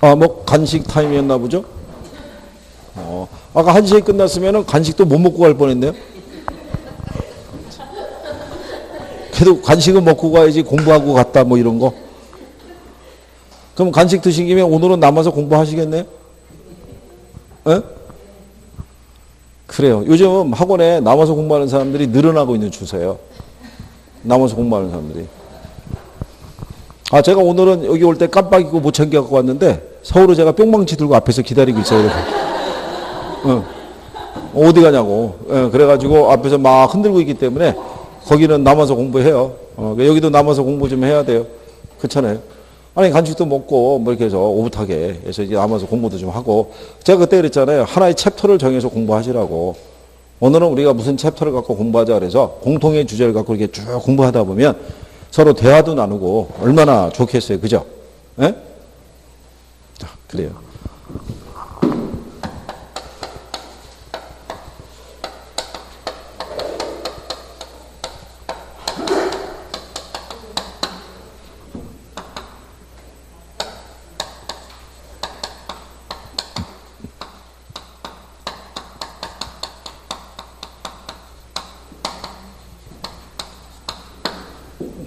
아, 뭐 간식 타임이었나 보죠? 아까 1시에 끝났으면 간식도 못 먹고 갈 뻔했네요. 그래도 간식은 먹고 가야지 공부하고 갔다 뭐 이런 거. 그럼 간식 드신 김에 오늘은 남아서 공부하시겠네요? 에? 그래요. 요즘 학원에 남아서 공부하는 사람들이 늘어나고 있는 추세예요. 남아서 공부하는 사람들이. 아, 제가 오늘은 여기 올 때 깜빡 잊고 못 챙겨갖고 왔는데 서울에 제가 뿅망치 들고 앞에서 기다리고 있어요. 어디 가냐고. 그래가지고 앞에서 막 흔들고 있기 때문에 거기는 남아서 공부해요. 여기도 남아서 공부 좀 해야 돼요. 그렇잖아요. 아니, 간식도 먹고 뭐 이렇게 해서 오붓하게 해서 이제 남아서 공부도 좀 하고. 제가 그때 그랬잖아요. 하나의 챕터를 정해서 공부하시라고. 오늘은 우리가 무슨 챕터를 갖고 공부하자 그래서 공통의 주제를 갖고 이렇게 쭉 공부하다 보면 서로 대화도 나누고 얼마나 좋겠어요. 그죠? 예? 자, 그래요.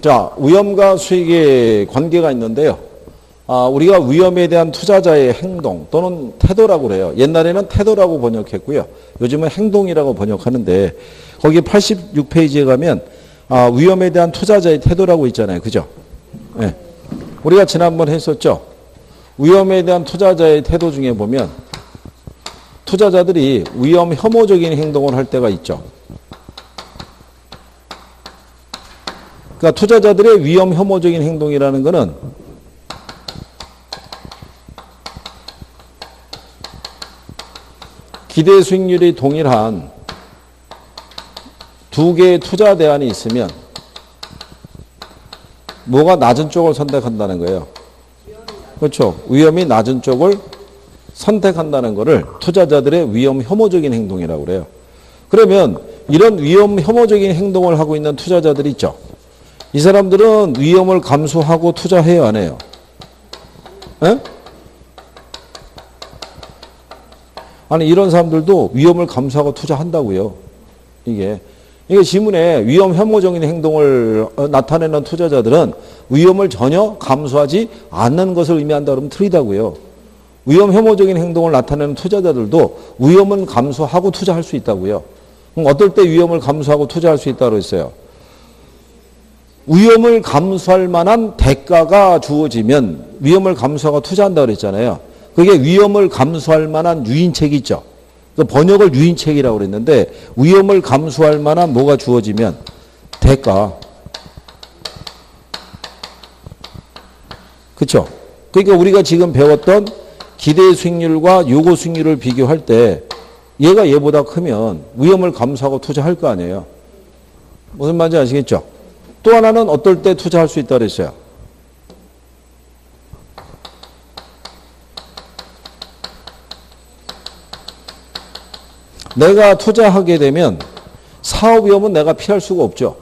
자, 위험과 수익의 관계가 있는데요. 우리가 위험에 대한 투자자의 행동 또는 태도라고 그래요. 옛날에는 태도라고 번역했고요. 요즘은 행동이라고 번역하는데 거기 86페이지에 가면 위험에 대한 투자자의 태도라고 있잖아요. 그죠? 네. 우리가 지난번 했었죠. 위험에 대한 투자자의 태도 중에 보면 투자자들이 위험 혐오적인 행동을 할 때가 있죠. 그러니까 투자자들의 위험 혐오적인 행동이라는 것은 기대 수익률이 동일한 두 개의 투자 대안이 있으면 뭐가 낮은 쪽을 선택한다는 거예요. 그렇죠. 위험이 낮은 쪽을 선택한다는 것을 투자자들의 위험 혐오적인 행동이라고 그래요. 그러면 이런 위험 혐오적인 행동을 하고 있는 투자자들이 있죠. 이 사람들은 위험을 감수하고 투자해요, 안 해요? 에? 아니, 이런 사람들도 위험을 감수하고 투자한다고요. 이게 지문에 위험 혐오적인 행동을 나타내는 투자자들은 위험을 전혀 감수하지 않는 것을 의미한다 그러면 틀리다고요. 위험 혐오적인 행동을 나타내는 투자자들도 위험은 감수하고 투자할 수 있다고요. 그럼 어떨 때 위험을 감수하고 투자할 수 있다고 했어요? 위험을 감수할 만한 대가가 주어지면 위험을 감수하고 투자한다고 그랬잖아요. 그게 위험을 감수할 만한 유인책이 있죠. 그 번역을 유인책이라고 그랬는데 위험을 감수할 만한 뭐가 주어지면 대가. 그렇죠? 그러니까 우리가 지금 배웠던 기대 수익률과 요구 수익률을 비교할 때 얘가 얘보다 크면 위험을 감수하고 투자할 거 아니에요. 무슨 말인지 아시겠죠? 또 하나는 어떨 때 투자할 수 있다고 그랬어요? 내가 투자하게 되면 사업 위험은 내가 피할 수가 없죠.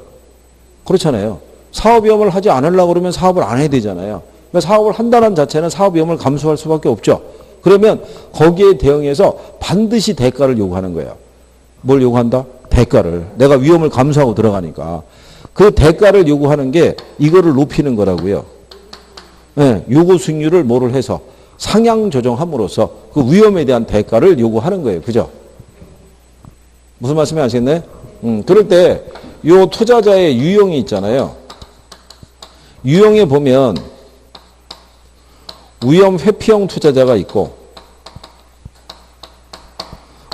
그렇잖아요. 사업 위험을 하지 않으려고 그러면 사업을 안 해야 되잖아요. 그러니까 사업을 한다는 자체는 사업 위험을 감수할 수밖에 없죠. 그러면 거기에 대응해서 반드시 대가를 요구하는 거예요. 뭘 요구한다? 대가를. 내가 위험을 감수하고 들어가니까. 그 대가를 요구하는 게 이거를 높이는 거라고요. 네, 요구 수익률을 뭐를 해서 상향 조정함으로써 그 위험에 대한 대가를 요구하는 거예요. 그죠? 무슨 말씀이 아시겠네? 그럴 때 요 투자자의 유형이 있잖아요. 유형에 보면 위험 회피형 투자자가 있고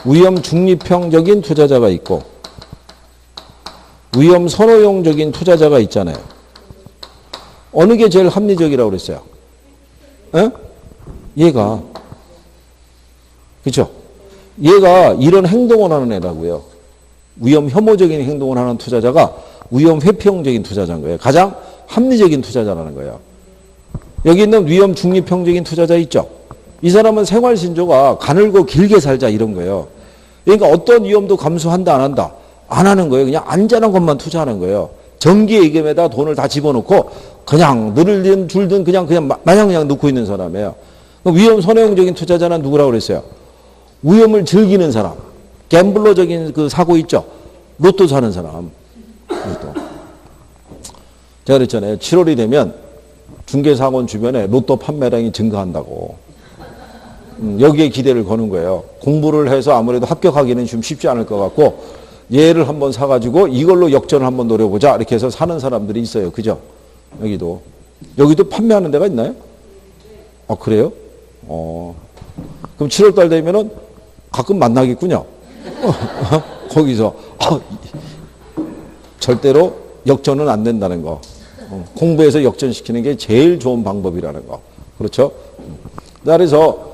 위험 중립형적인 투자자가 있고 위험 선호용적인 투자자가 있잖아요. 어느 게 제일 합리적이라고 그랬어요? 에? 얘가. 그렇죠? 얘가 이런 행동을 하는 애라고요. 위험 혐오적인 행동을 하는 투자자가 위험 회피형적인 투자자인 거예요. 가장 합리적인 투자자라는 거예요. 여기 있는 위험 중립형적인 투자자 있죠? 이 사람은 생활신조가 가늘고 길게 살자 이런 거예요. 그러니까 어떤 위험도 감수한다 안 한다? 안 하는 거예요. 그냥 안전한 것만 투자하는 거예요. 정기예금에다 돈을 다 집어넣고 그냥 늘든 줄든 그냥 마냥 넣고 있는 사람이에요. 위험 선호형적인 투자자는 누구라고 그랬어요? 위험을 즐기는 사람. 갬블러적인 그 사고 있죠? 로또 사는 사람. 로또. 제가 그랬잖아요. 7월이 되면 중개사학원 주변에 로또 판매량이 증가한다고. 여기에 기대를 거는 거예요. 공부를 해서 아무래도 합격하기는 좀 쉽지 않을 것 같고 얘를 한번 사가지고 이걸로 역전을 한번 노려보자. 이렇게 해서 사는 사람들이 있어요. 그죠? 여기도 판매하는 데가 있나요? 아, 그래요? 그럼 7월 달 되면은 가끔 만나겠군요. 거기서. 절대로 역전은 안 된다는 거. 공부해서 역전시키는 게 제일 좋은 방법이라는 거. 그렇죠? 그래서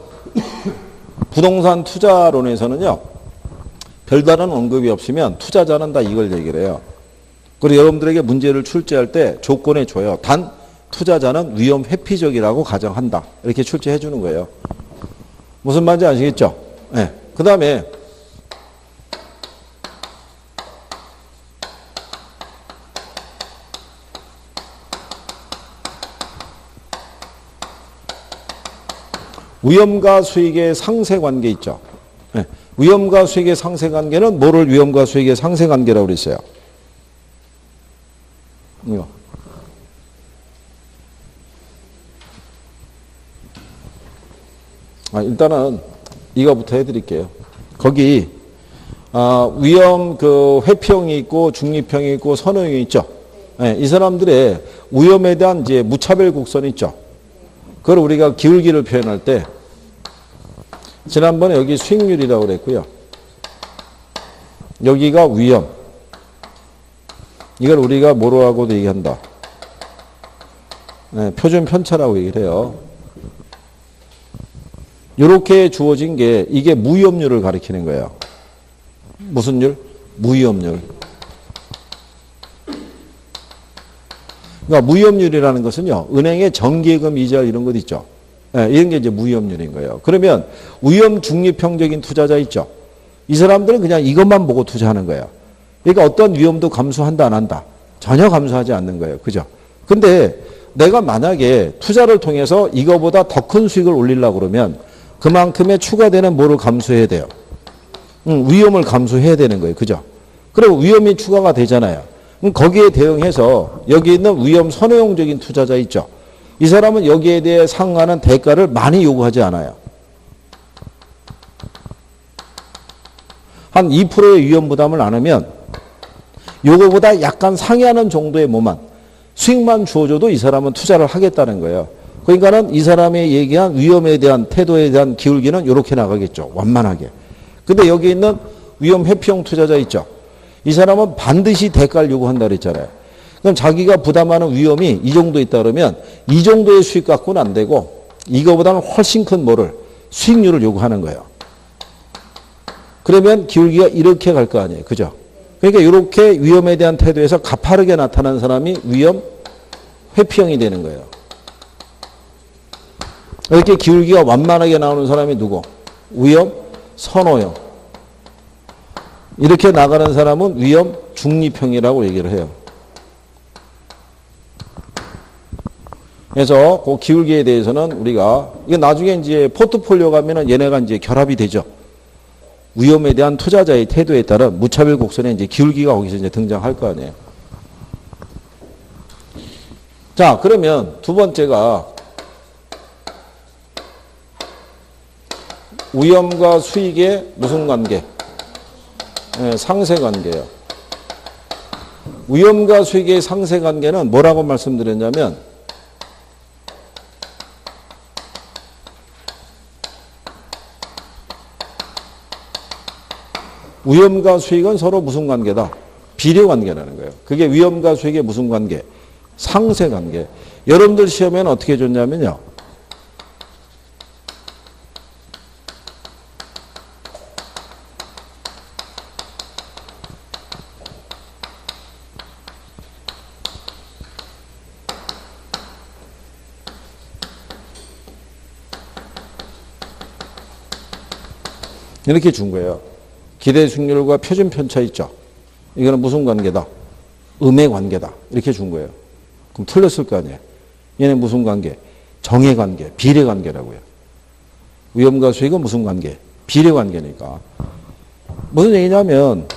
부동산 투자론에서는요, 별다른 언급이 없으면 투자자는 다 이걸 얘기를 해요. 그리고 여러분들에게 문제를 출제할 때 조건에 줘요. 단 투자자는 위험 회피적이라고 가정한다. 이렇게 출제해 주는 거예요. 무슨 말인지 아시겠죠? 네. 그 다음에 위험과 수익의 상쇄관계 있죠. 네. 위험과 수익의 상쇄관계는 뭐를 위험과 수익의 상쇄관계라고 그랬어요? 이거. 일단은 이거부터 해드릴게요. 거기 위험 그 회피형이 있고 중립형이 있고 선호형이 있죠. 네, 이 사람들의 위험에 대한 이제 무차별 곡선이 있죠. 그걸 우리가 기울기를 표현할 때 지난번에 여기 수익률이라고 그랬고요. 여기가 위험. 이걸 우리가 뭐로 하고도 얘기한다. 네, 표준 편차라고 얘기를 해요. 이렇게 주어진 게 이게 무위험률을 가리키는 거예요. 무슨 율? 무위험률. 그러니까 무위험률이라는 것은요. 은행의 정기예금 이자 이런 것 있죠. 네, 이런 게 이제 무위험률인 거예요. 그러면 위험 중립형적인 투자자 있죠. 이 사람들은 그냥 이것만 보고 투자하는 거예요. 그러니까 어떤 위험도 감수한다 안 한다. 전혀 감수하지 않는 거예요. 그죠? 근데 내가 만약에 투자를 통해서 이거보다 더 큰 수익을 올리려고 그러면 그만큼의 추가되는 뭐를 감수해야 돼요? 위험을 감수해야 되는 거예요. 그죠? 그리고 위험이 추가가 되잖아요. 거기에 대응해서 여기 있는 위험 선호형적인 투자자 있죠. 이 사람은 여기에 대해 상응하는 대가를 많이 요구하지 않아요. 한 2%의 위험 부담을 안 하면 요거보다 약간 상회하는 정도의 뭐만 수익만 주어줘도 이 사람은 투자를 하겠다는 거예요. 그러니까는 이 사람이 얘기한 위험에 대한 태도에 대한 기울기는 이렇게 나가겠죠. 완만하게. 근데 여기 있는 위험 회피형 투자자 있죠. 이 사람은 반드시 대가를 요구한다 그랬잖아요. 그럼 자기가 부담하는 위험이 이 정도 있다 그러면 이 정도의 수익 갖고는 안 되고 이거보다는 훨씬 큰 뭐를 수익률을 요구하는 거예요. 그러면 기울기가 이렇게 갈 거 아니에요. 그죠? 그러니까 이렇게 위험에 대한 태도에서 가파르게 나타나는 사람이 위험 회피형이 되는 거예요. 이렇게 기울기가 완만하게 나오는 사람이 누구? 위험 선호형. 이렇게 나가는 사람은 위험 중립형이라고 얘기를 해요. 그래서 그 기울기에 대해서는 우리가 이게 나중에 이제 포트폴리오 가면은 얘네가 이제 결합이 되죠. 위험에 대한 투자자의 태도에 따른 무차별 곡선에 이제 기울기가 거기서 이제 등장할 거 아니에요. 자, 그러면 두 번째가 위험과 수익의 무슨 관계? 네, 상쇄 관계예요. 위험과 수익의 상쇄 관계는 뭐라고 말씀드렸냐면 위험과 수익은 서로 무슨 관계다? 비례 관계라는 거예요. 그게 위험과 수익의 무슨 관계? 상쇄 관계. 여러분들 시험에는 어떻게 줬냐면요. 이렇게 준 거예요. 기대 수익률과 표준 편차 있죠. 이거는 무슨 관계다? 음의 관계다. 이렇게 준 거예요. 그럼 틀렸을 거 아니에요. 얘는 무슨 관계? 정의 관계, 비례 관계라고요. 위험과 수익은 무슨 관계? 비례 관계니까. 무슨 얘기냐면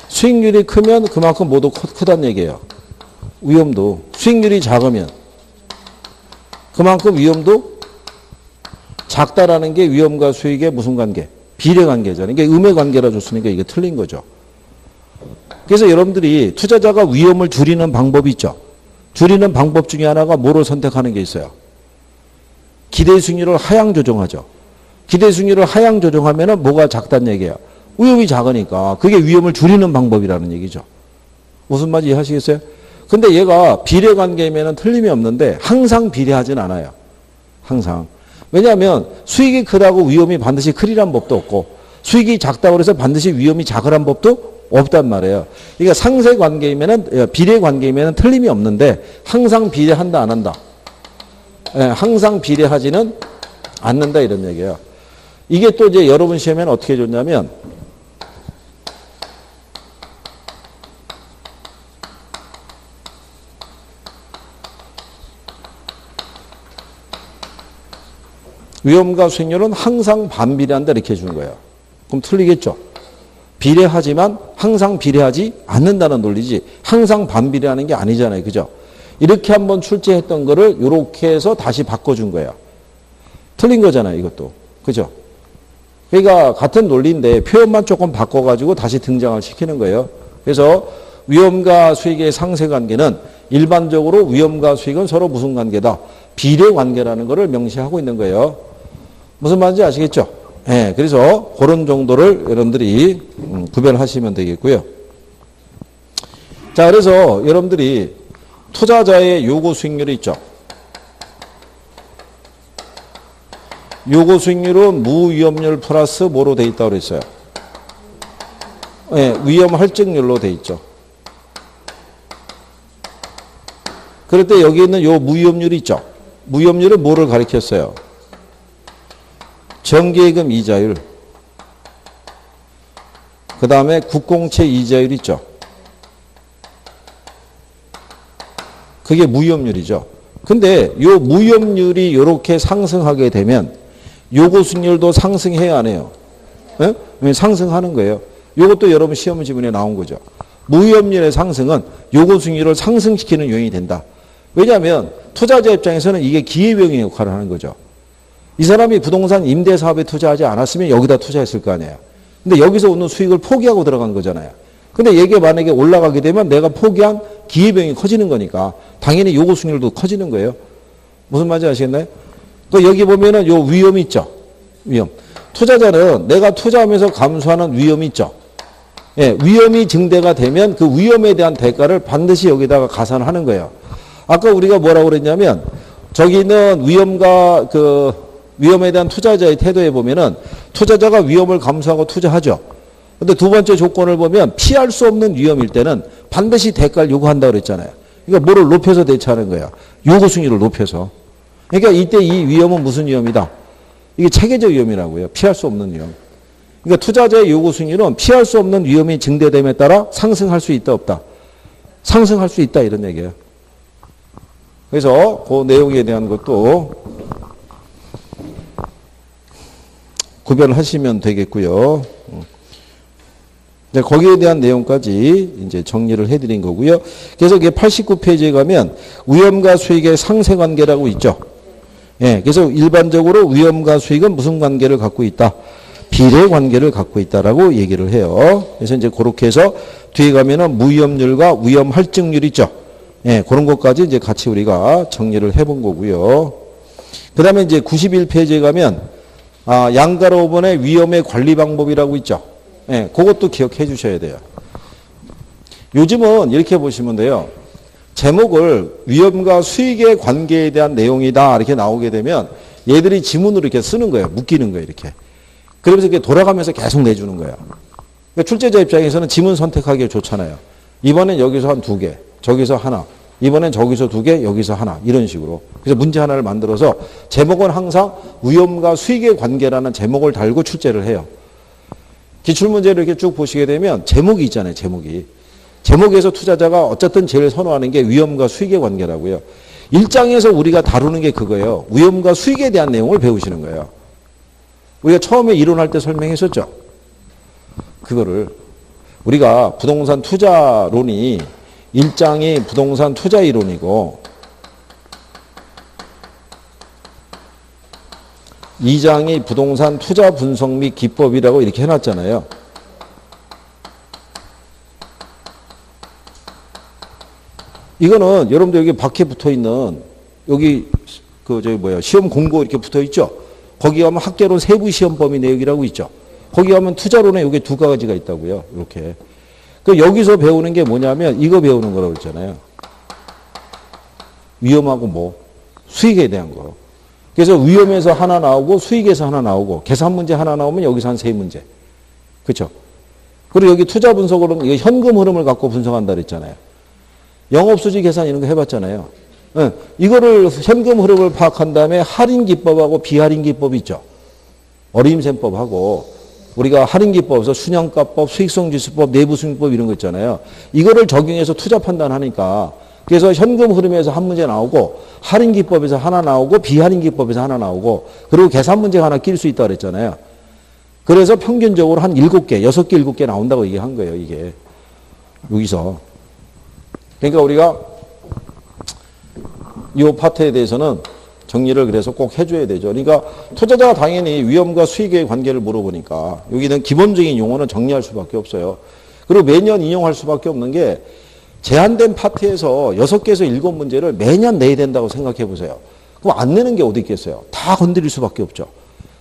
수익률이 크면 그만큼 모두 크다는 얘기예요. 위험도. 수익률이 작으면 그만큼 위험도 작다라는 게 위험과 수익의 무슨 관계? 비례 관계잖아요. 이게 음의 관계라 줬으니까 이게 틀린 거죠. 그래서 여러분들이 투자자가 위험을 줄이는 방법이 있죠. 줄이는 방법 중에 하나가 뭐를 선택하는 게 있어요. 기대 수익률을 하향 조정하죠. 기대 수익률을 하향 조정하면은 뭐가 작다는 얘기예요. 위험이 작으니까 그게 위험을 줄이는 방법이라는 얘기죠. 무슨 말인지 이해하시겠어요? 근데 얘가 비례 관계면은 틀림이 없는데 항상 비례하진 않아요. 항상. 왜냐하면 수익이 크다고 위험이 반드시 크리란 법도 없고 수익이 작다고 해서 반드시 위험이 작으란 법도 없단 말이에요. 그러니까 상세 관계이면은 비례 관계이면은 틀림이 없는데 항상 비례한다 안 한다. 예, 항상 비례하지는 않는다 이런 얘기예요. 이게 또 이제 여러분 시험에는 어떻게 줬냐면 위험과 수익률은 항상 반비례한다 이렇게 준 거예요. 그럼 틀리겠죠? 비례하지만 항상 비례하지 않는다는 논리지 항상 반비례하는 게 아니잖아요. 그죠? 이렇게 한번 출제했던 거를 이렇게 해서 다시 바꿔준 거예요. 틀린 거잖아요. 이것도. 그죠? 그러니까 같은 논리인데 표현만 조금 바꿔가지고 다시 등장을 시키는 거예요. 그래서 위험과 수익의 상세 관계는 일반적으로 위험과 수익은 서로 무슨 관계다? 비례 관계라는 것을 명시하고 있는 거예요. 무슨 말인지 아시겠죠? 네, 그래서 그런 정도를 여러분들이 구별하시면 되겠고요. 자, 그래서 여러분들이 투자자의 요구 수익률이 있죠. 요구 수익률은 무위험률 플러스 뭐로 돼 있다고 그랬어요? 네, 위험 할증률로 돼 있죠. 그럴 때 여기 있는 요 무위험률이 있죠. 무위험률은 뭐를 가리켰어요? 정기예금 이자율, 그 다음에 국공채 이자율 있죠. 그게 무위험률이죠. 근데 요 무위험률이 이렇게 상승하게 되면 요구 수익률도 상승해야 안 해요. 네? 상승하는 거예요. 요것도 여러분 시험 지문에 나온 거죠. 무위험률의 상승은 요구 수익률을 상승시키는 요인이 된다. 왜냐하면 투자자 입장에서는 이게 기회비용의 역할을 하는 거죠. 이 사람이 부동산 임대 사업에 투자하지 않았으면 여기다 투자했을 거 아니에요. 근데 여기서 오는 수익을 포기하고 들어간 거잖아요. 근데 이게 만약에 올라가게 되면 내가 포기한 기회비용이 커지는 거니까 당연히 요구 수익률도 커지는 거예요. 무슨 말인지 아시겠나요? 그 여기 보면은 요 위험이 있죠. 위험. 투자자는 내가 투자하면서 감수하는 위험이 있죠. 예, 위험이 증대가 되면 그 위험에 대한 대가를 반드시 여기다가 가산하는 거예요. 아까 우리가 뭐라고 그랬냐면 저기 있는 위험과 위험에 대한 투자자의 태도에 보면은 투자자가 위험을 감수하고 투자하죠. 근데 두 번째 조건을 보면 피할 수 없는 위험일 때는 반드시 대가를 요구한다고 그랬잖아요. 그러니까 뭐를 높여서 대처하는 거예요. 요구 수익률을 높여서. 그러니까 이때 이 위험은 무슨 위험이다? 이게 체계적 위험이라고요. 피할 수 없는 위험. 그러니까 투자자의 요구 수익률은 피할 수 없는 위험이 증대됨에 따라 상승할 수 있다 없다. 상승할 수 있다 이런 얘기예요. 그래서 그 내용에 대한 것도 구별을 하시면 되겠고요. 거기에 대한 내용까지 이제 정리를 해드린 거고요. 그래서 이게 89페이지에 가면 위험과 수익의 상세 관계라고 있죠. 예, 그래서 일반적으로 위험과 수익은 무슨 관계를 갖고 있다? 비례 관계를 갖고 있다라고 얘기를 해요. 그래서 이제 그렇게 해서 뒤에 가면은 무위험률과 위험 할증률 있죠. 예, 그런 것까지 이제 같이 우리가 정리를 해본 거고요. 그 다음에 이제 91페이지에 가면, 양가로번의 위험의 관리 방법이라고 있죠. 예, 그것도 기억해 주셔야 돼요. 요즘은 이렇게 보시면 돼요. 제목을 위험과 수익의 관계에 대한 내용이다 이렇게 나오게 되면 얘들이 지문으로 이렇게 쓰는 거예요. 묶이는 거예요. 이렇게. 그러면서 이렇게 돌아가면서 계속 내주는 거예요. 그러니까 출제자 입장에서는 지문 선택하기 좋잖아요. 이번엔 여기서 한 2개, 저기서 하나, 이번엔 저기서 2개, 여기서 하나 이런 식으로. 그래서 문제 하나를 만들어서 제목은 항상 위험과 수익의 관계라는 제목을 달고 출제를 해요. 기출문제를 이렇게 쭉 보시게 되면 제목이 있잖아요. 제목이. 제목에서 투자자가 어쨌든 제일 선호하는 게 위험과 수익의 관계라고요. 1장에서 우리가 다루는 게 그거예요. 위험과 수익에 대한 내용을 배우시는 거예요. 우리가 처음에 이론할 때 설명했었죠. 그거를 우리가 부동산 투자론이 1장이 부동산 투자 이론이고 2장이 부동산 투자 분석 및 기법이라고 이렇게 해놨잖아요. 이거는 여러분들 여기 밖에 붙어 있는 여기 시험 공고 이렇게 붙어 있죠. 거기 가면 학계론 세부 시험 범위 내역이라고 있죠. 거기 가면 투자론에 여기 두 가지가 있다고요. 이렇게. 그 여기서 배우는 게 뭐냐면 이거 배우는 거라고 했잖아요. 위험하고 뭐 수익에 대한 거. 그래서 위험에서 하나 나오고 수익에서 하나 나오고 계산 문제 하나 나오면 여기서 한 세 문제. 그렇죠? 그리고 여기 투자 분석으로는 이거 현금 흐름을 갖고 분석한다 그랬잖아요. 영업수지 계산 이런 거 해봤잖아요. 네. 이거를 현금 흐름을 파악한 다음에 할인 기법하고 비할인 기법이 있죠. 어림셈법하고 우리가 할인 기법에서 순양가법, 수익성지수법, 내부수익법 이런 거 있잖아요. 이거를 적용해서 투자 판단하니까 그래서 현금 흐름에서 한 문제 나오고 할인 기법에서 하나 나오고 비할인 기법에서 하나 나오고 그리고 계산 문제가 하나 낄 수 있다고 그랬잖아요. 그래서 평균적으로 한 7개, 6개, 7개 나온다고 얘기한 거예요. 이게 여기서. 그러니까 우리가 이 파트에 대해서는 정리를 그래서 꼭 해줘야 되죠. 그러니까 투자자가 당연히 위험과 수익의 관계를 물어보니까 여기는 기본적인 용어는 정리할 수밖에 없어요. 그리고 매년 인용할 수밖에 없는 게 제한된 파트에서 6개에서 7문제를 매년 내야 된다고 생각해 보세요. 그럼 안 내는 게 어디 있겠어요? 다 건드릴 수밖에 없죠.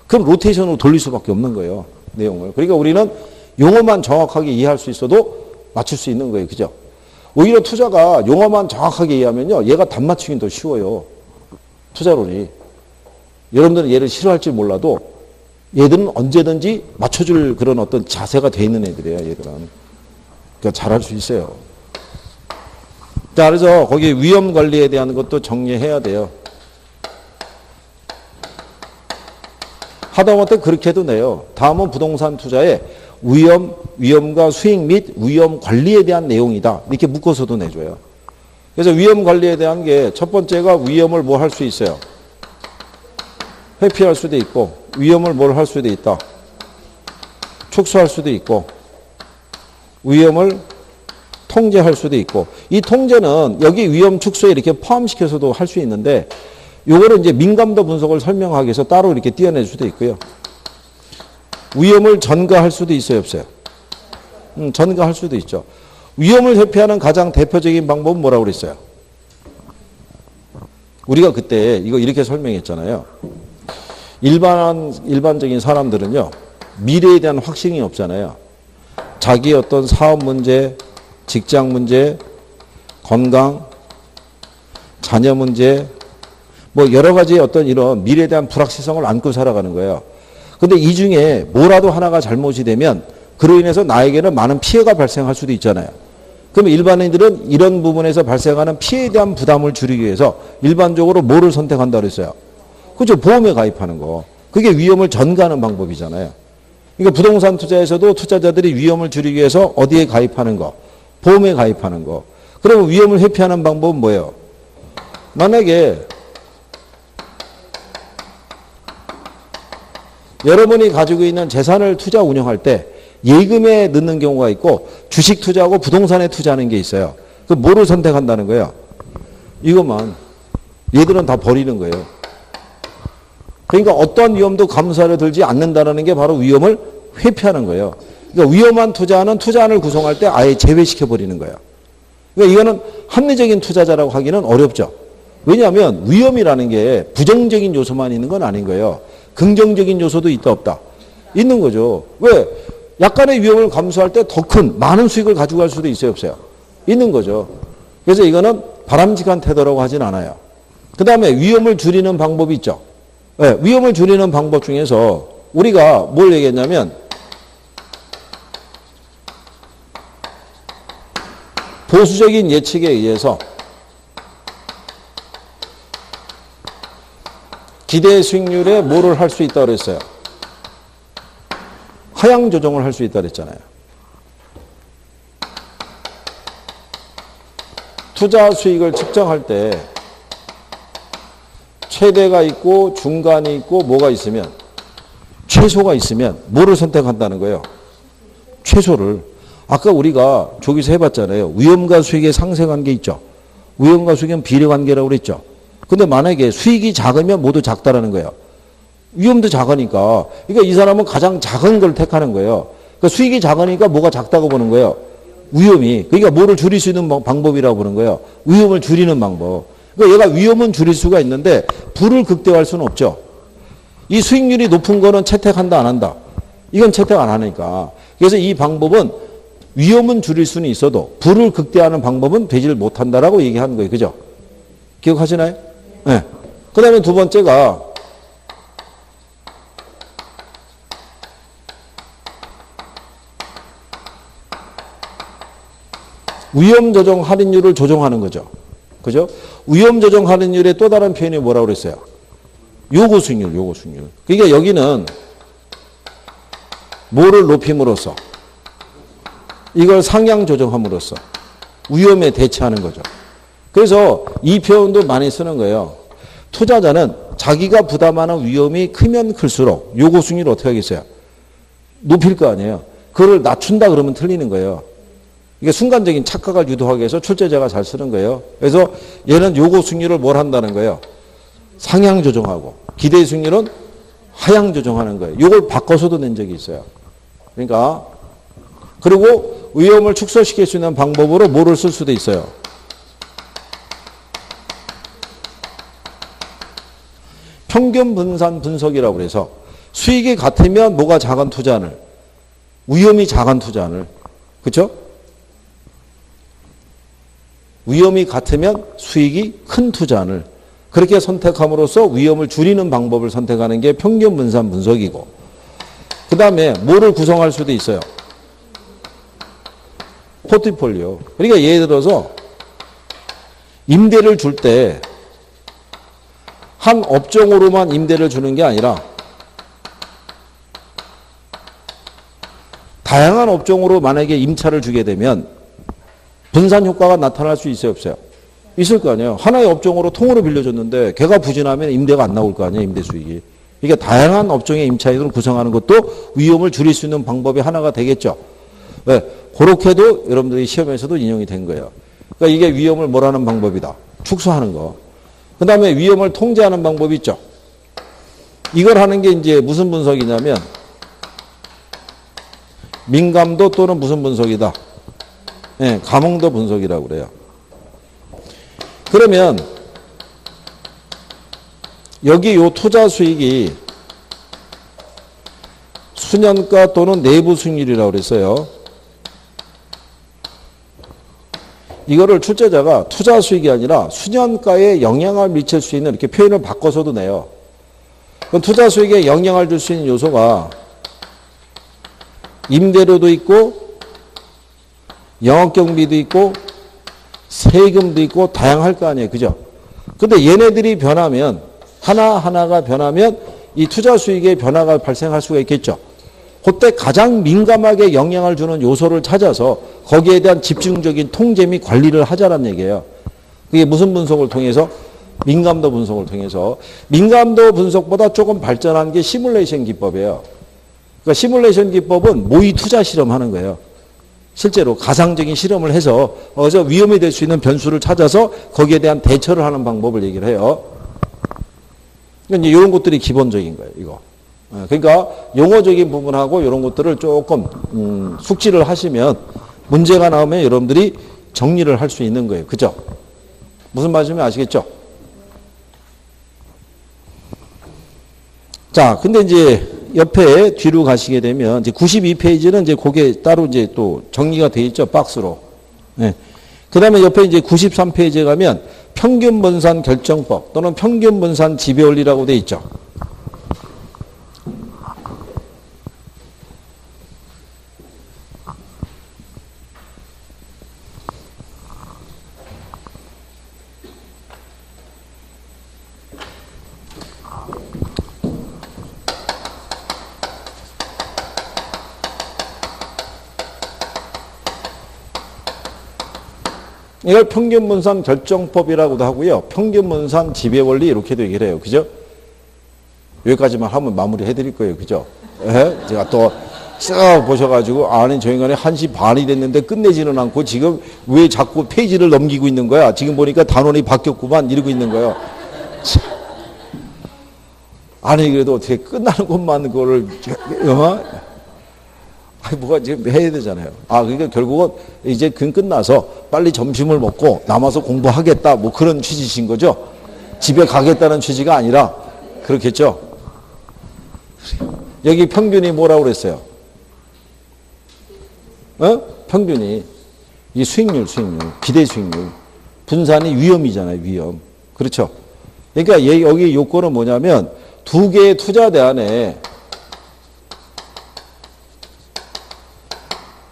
그럼 로테이션으로 돌릴 수밖에 없는 거예요. 내용을. 그러니까 우리는 용어만 정확하게 이해할 수 있어도 맞출 수 있는 거예요. 그죠? 오히려 투자가 용어만 정확하게 이해하면요. 얘가 답 맞추긴 더 쉬워요. 투자론이. 여러분들은 얘를 싫어할지 몰라도 얘들은 언제든지 맞춰줄 그런 어떤 자세가 돼 있는 애들이에요. 얘들은. 그러니까 잘할 수 있어요. 자, 그래서 거기 위험 관리에 대한 것도 정리해야 돼요. 하다못해 그렇게 해도 돼요. 다음은 부동산 투자에 위험과 수익 및 위험 관리에 대한 내용이다. 이렇게 묶어서도 내줘요. 그래서 위험 관리에 대한 게 첫 번째가 위험을 뭘 할 수 있어요. 회피할 수도 있고 위험을 뭘 할 수도 있다. 축소할 수도 있고 위험을 통제할 수도 있고 이 통제는 여기 위험 축소에 이렇게 포함시켜서도 할 수 있는데 요거는 이제 민감도 분석을 설명하기 위해서 따로 이렇게 띄어낼 수도 있고요. 위험을 전가할 수도 있어요, 없어요? 전가할 수도 있죠. 위험을 회피하는 가장 대표적인 방법은 뭐라고 그랬어요? 우리가 그때 이거 이렇게 설명했잖아요. 일반적인 사람들은요, 미래에 대한 확신이 없잖아요. 자기의 어떤 사업 문제, 직장 문제, 건강, 자녀 문제, 뭐 여러 가지 어떤 이런 미래에 대한 불확실성을 안고 살아가는 거예요. 근데 이 중에 뭐라도 하나가 잘못이 되면 그로 인해서 나에게는 많은 피해가 발생할 수도 있잖아요. 그러면 일반인들은 이런 부분에서 발생하는 피해에 대한 부담을 줄이기 위해서 일반적으로 뭐를 선택한다고 그랬어요? 그죠? 보험에 가입하는 거. 그게 위험을 전가하는 방법이잖아요. 그러니까 부동산 투자에서도 투자자들이 위험을 줄이기 위해서 어디에 가입하는 거? 보험에 가입하는 거. 그러면 위험을 회피하는 방법은 뭐예요? 만약에 여러분이 가지고 있는 재산을 투자 운영할 때 예금에 넣는 경우가 있고 주식 투자하고 부동산에 투자하는 게 있어요. 그 뭐를 선택한다는 거예요? 이것만. 얘들은 다 버리는 거예요. 그러니까 어떤 위험도 감수하려 들지 않는다는 게 바로 위험을 회피하는 거예요. 그러니까 위험한 투자안을 구성할 때 아예 제외시켜 버리는 거예요. 그러니까 이거는 합리적인 투자자라고 하기는 어렵죠. 왜냐하면 위험이라는 게 부정적인 요소만 있는 건 아닌 거예요. 긍정적인 요소도 있다 없다? 있는 거죠. 왜? 약간의 위험을 감수할 때 더 큰 많은 수익을 가지고 갈 수도 있어요 없어요? 있는 거죠. 그래서 이거는 바람직한 태도라고 하진 않아요. 그 다음에 위험을 줄이는 방법이 있죠. 네, 위험을 줄이는 방법 중에서 우리가 뭘 얘기했냐면 보수적인 예측에 의해서 기대 수익률에 뭐를 할 수 있다고 그랬어요? 하향 조정을 할 수 있다고 그랬잖아요. 투자 수익을 측정할 때 최대가 있고 중간이 있고 뭐가 있으면 최소가 있으면 뭐를 선택한다는 거예요? 최소를. 아까 우리가 저기서 해봤잖아요. 위험과 수익의 상쇄관계 있죠. 위험과 수익은 비례관계라고 그랬죠. 근데 만약에 수익이 작으면 모두 작다라는 거예요. 위험도 작으니까. 그러니까 이 사람은 가장 작은 걸 택하는 거예요. 그러니까 수익이 작으니까 뭐가 작다고 보는 거예요? 위험이. 그러니까 뭐를 줄일 수 있는 방법이라고 보는 거예요. 위험을 줄이는 방법. 그러니까 얘가 위험은 줄일 수가 있는데 불을 극대화할 수는 없죠. 이 수익률이 높은 거는 채택한다 안 한다? 이건 채택 안 하니까. 그래서 이 방법은 위험은 줄일 수는 있어도 불을 극대화하는 방법은 되지를 못한다라고 얘기하는 거예요. 그죠? 기억하시나요? 네. 그 다음에 두 번째가 위험 조정 할인율을 조정하는 거죠. 그죠? 위험 조정 할인율의 또 다른 표현이 뭐라고 그랬어요? 요구 수익률, 요구 수익률. 그러니까 여기는 뭐를 높임으로써 이걸 상향 조정함으로써 위험에 대처하는 거죠. 그래서 이 표현도 많이 쓰는 거예요. 투자자는 자기가 부담하는 위험이 크면 클수록 요구 수익률을 어떻게 하겠어요? 높일 거 아니에요. 그걸 낮춘다 그러면 틀리는 거예요. 이게 순간적인 착각을 유도하기 위해서 출제자가 잘 쓰는 거예요. 그래서 얘는 요구 수익률을 뭘 한다는 거예요? 상향 조정하고 기대 수익률은 하향 조정하는 거예요. 이걸 바꿔서도 낸 적이 있어요. 그러니까 그리고 위험을 축소시킬 수 있는 방법으로 뭐를 쓸 수도 있어요. 평균 분산 분석이라고 그래서 수익이 같으면 뭐가 작은 투자를 위험이 작은 투자를 그렇죠? 위험이 같으면 수익이 큰 투자를 그렇게 선택함으로써 위험을 줄이는 방법을 선택하는 게 평균 분산 분석이고 그 다음에 뭐를 구성할 수도 있어요. 포트폴리오. 그러니까 예를 들어서 임대를 줄 때 한 업종으로만 임대를 주는 게 아니라 다양한 업종으로 만약에 임차를 주게 되면 분산 효과가 나타날 수 있어요, 없어요? 있을 거 아니에요. 하나의 업종으로 통으로 빌려줬는데 걔가 부진하면 임대가 안 나올 거 아니에요, 임대 수익이. 그러니까 다양한 업종의 임차인을 구성하는 것도 위험을 줄일 수 있는 방법이 하나가 되겠죠. 네, 그렇게도 여러분들이 시험에서도 인용이 된 거예요. 그러니까 이게 위험을 뭐라는 방법이다. 축소하는 거. 그 다음에 위험을 통제하는 방법이 있죠. 이걸 하는 게 이제 무슨 분석이냐면 민감도 또는 무슨 분석이다. 네, 감흥도 분석이라고 그래요. 그러면 여기 요 투자 수익이 수년가 또는 내부 수익률이라고 그랬어요. 이거를 출제자가 투자 수익이 아니라 수년가에 영향을 미칠 수 있는 이렇게 표현을 바꿔서도 내요. 그럼 투자 수익에 영향을 줄 수 있는 요소가 임대료도 있고 영업경비도 있고 세금도 있고 다양할 거 아니에요. 그죠? 근데 얘네들이 변하면 하나하나가 변하면 이 투자 수익에 변화가 발생할 수가 있겠죠. 그때 가장 민감하게 영향을 주는 요소를 찾아서 거기에 대한 집중적인 통제 및 관리를 하자는 얘기예요. 그게 무슨 분석을 통해서? 민감도 분석을 통해서. 민감도 분석보다 조금 발전한 게 시뮬레이션 기법이에요. 그러니까 시뮬레이션 기법은 모의 투자 실험하는 거예요. 실제로 가상적인 실험을 해서 어디서 위험이 될 수 있는 변수를 찾아서 거기에 대한 대처를 하는 방법을 얘기를 해요. 그러니까 이제 이런 것들이 기본적인 거예요. 이거. 그러니까 용어적인 부분하고 이런 것들을 조금 숙지를 하시면 문제가 나오면 여러분들이 정리를 할 수 있는 거예요. 그죠? 무슨 말씀인지 아시겠죠? 자, 근데 이제 옆에 뒤로 가시게 되면 이제 92페이지는 이제 그게 따로 이제 또 정리가 되어 있죠. 박스로. 네. 그 다음에 옆에 이제 93페이지에 가면 평균 분산 결정법 또는 평균 분산 지배 원리라고 되어 있죠. 이걸 평균분산 결정법이라고도 하고요. 평균분산 지배원리 이렇게도 얘기를 해요. 그죠? 여기까지만 하면 마무리 해드릴 거예요. 그죠? 예? 제가 또 쓱 보셔가지고 아니 저 인간이 1시 반이 됐는데 끝내지는 않고 지금 왜 자꾸 페이지를 넘기고 있는 거야? 지금 보니까 단원이 바뀌었구만 이러고 있는 거예요. 참. 아니 그래도 어떻게 끝나는 것만 그거를 뭐가 지금 해야 되잖아요. 그러니까 결국은 이제 끝나서 빨리 점심을 먹고 남아서 공부하겠다 뭐 그런 취지신 거죠. 집에 가겠다는 취지가 아니라 그렇겠죠. 여기 평균이 뭐라고 그랬어요? 평균이 이 수익률, 기대 수익률. 분산이 위험이잖아요, 위험. 그렇죠. 그러니까 여기 요건은 뭐냐면 두 개의 투자 대안에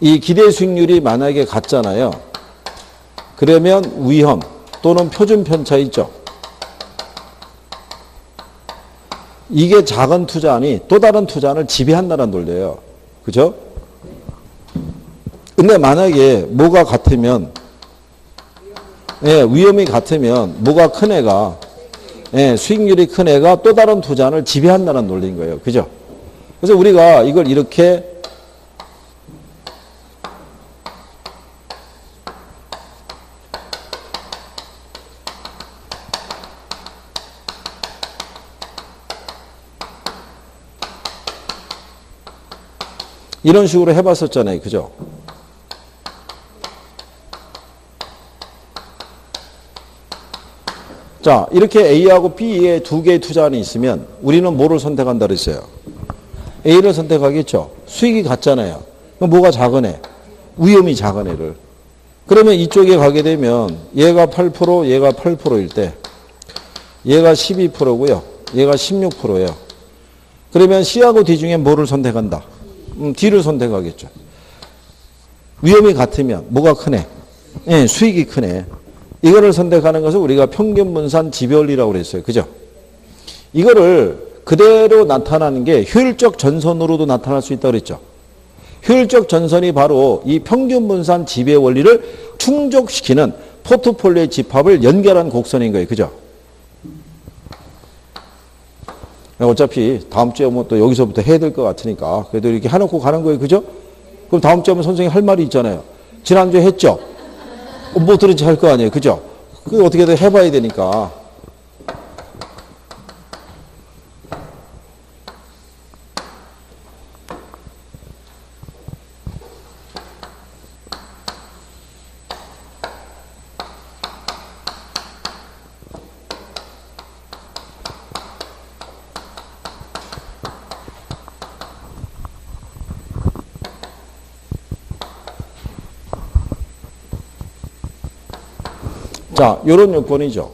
이 기대 수익률이 만약에 같잖아요. 그러면 위험 또는 표준 편차 있죠. 이게 작은 투자안이 또 다른 투자안을 지배한다는 논리예요. 그죠? 근데 만약에 뭐가 같으면, 위험이 같으면 뭐가 큰 애가, 수익률이 큰 애가 또 다른 투자안을 지배한다는 논리인 거예요. 그죠? 그래서 우리가 이걸 이렇게 이런 식으로 해봤었잖아요. 그죠? 자, 이렇게 A하고 B의 두 개의 투자안이 있으면 우리는 뭐를 선택한다 그랬어요? A를 선택하겠죠. 수익이 같잖아요. 그럼 뭐가 작은 애? 위험이 작은 애를. 그러면 이쪽에 가게 되면 얘가 8%, 얘가 8%일 때 얘가 12%고요. 얘가 16%예요. 그러면 C하고 D 중에 뭐를 선택한다? D를 선택하겠죠. 위험이 같으면 뭐가 크네? 수익이 크네. 이거를 선택하는 것을 우리가 평균분산 지배원리라고 그랬어요. 그죠? 이거를 그대로 나타나는 게 효율적 전선으로도 나타날 수 있다고 그랬죠. 효율적 전선이 바로 이 평균분산 지배원리를 충족시키는 포트폴리오의 집합을 연결한 곡선인 거예요. 그죠? 어차피 다음 주에 뭐 또 여기서부터 해야 될 것 같으니까 그래도 이렇게 해놓고 가는 거예요. 그죠? 그럼 다음 주에 선생님이 할 말이 있잖아요. 지난주에 했죠? 뭐 들은지 할 거 아니에요. 그죠? 그거 어떻게든 해봐야 되니까. 자, 요런 요건이죠.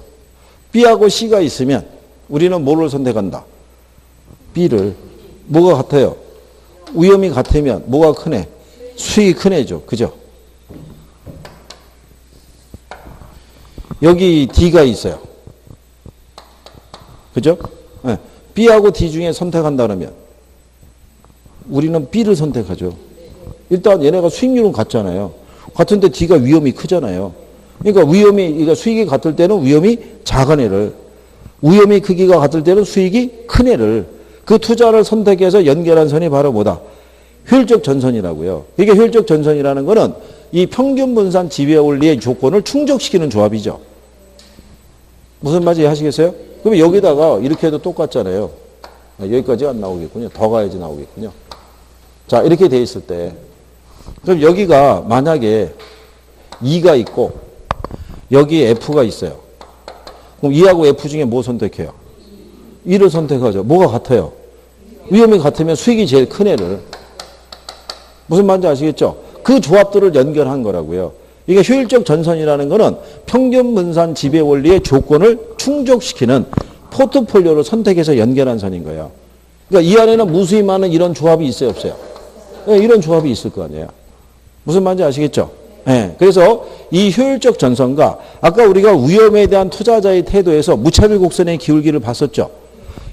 B하고 C가 있으면 우리는 뭐를 선택한다? B를. 뭐가 같아요? 위험이 같으면 뭐가 크네? 수익이 큰 애죠. 그죠? 여기 D가 있어요. 그죠? 네. B하고 D 중에 선택한다 그러면 우리는 B를 선택하죠. 일단 얘네가 수익률은 같잖아요. 같은데 D가 위험이 크잖아요. 그러니까 그러니까 수익이 같을 때는 위험이 작은 애를, 위험이 크기가 같을 때는 수익이 큰 애를, 그 투자를 선택해서 연결한 선이 바로 뭐다? 효율적 전선이라고요. 이게 효율적 전선이라는 거는 이 평균분산 지배원리의 조건을 충족시키는 조합이죠. 무슨 말인지 하시겠어요? 그러면 여기다가 이렇게 해도 똑같잖아요. 여기까지 안 나오겠군요. 더 가야지 나오겠군요. 자, 이렇게 돼 있을 때 그럼 여기가 만약에 2가 있고 여기 F가 있어요. 그럼 2하고 F 중에 뭐 선택해요? 2를 선택하죠. 뭐가 같아요? 위험이 같으면 수익이 제일 큰 애를. 무슨 말인지 아시겠죠? 그 조합들을 연결한 거라고요. 이게 효율적 전선이라는 거는 평균분산 지배원리의 조건을 충족시키는 포트폴리오를 선택해서 연결한 선인 거예요. 그러니까 이 안에는 무수히 많은 이런 조합이 있어요, 없어요? 네, 이런 조합이 있을 거 아니에요. 무슨 말인지 아시겠죠? 네, 그래서 이 효율적 전선과 아까 우리가 위험에 대한 투자자의 태도에서 무차별 곡선의 기울기를 봤었죠.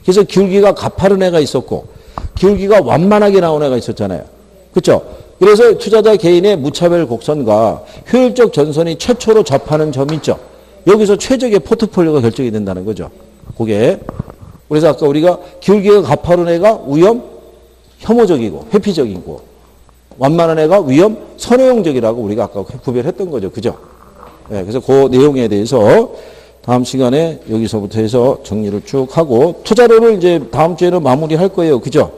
그래서 기울기가 가파른 애가 있었고 기울기가 완만하게 나온 애가 있었잖아요. 그렇죠? 그래서 투자자 개인의 무차별 곡선과 효율적 전선이 최초로 접하는 점이 있죠. 여기서 최적의 포트폴리오가 결정이 된다는 거죠. 그게. 그래서 아까 우리가 기울기가 가파른 애가 위험 혐오적이고 회피적이고 완만한 애가 위험 선호용적이라고 우리가 아까 구별했던 거죠. 그죠? 네, 그래서 그 내용에 대해서 다음 시간에 여기서부터 해서 정리를 쭉 하고 투자로를 이제 다음 주에는 마무리할 거예요. 그죠?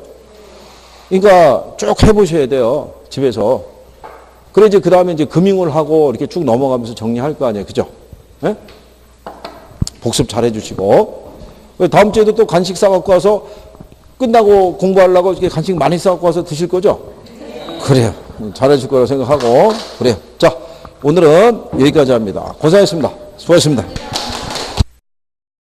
그러니까 쭉 해보셔야 돼요. 집에서. 그래 이제 그 다음에 이제 금융을 하고 이렇게 쭉 넘어가면서 정리할 거 아니에요. 그죠? 네? 복습 잘 해주시고. 다음 주에도 또 간식 싸갖고 와서 끝나고 공부하려고 이렇게 간식 많이 싸갖고 와서 드실 거죠? 그래요. 잘해줄 거라고 생각하고. 그래요. 자, 오늘은 여기까지 합니다. 고생하셨습니다. 수고하셨습니다.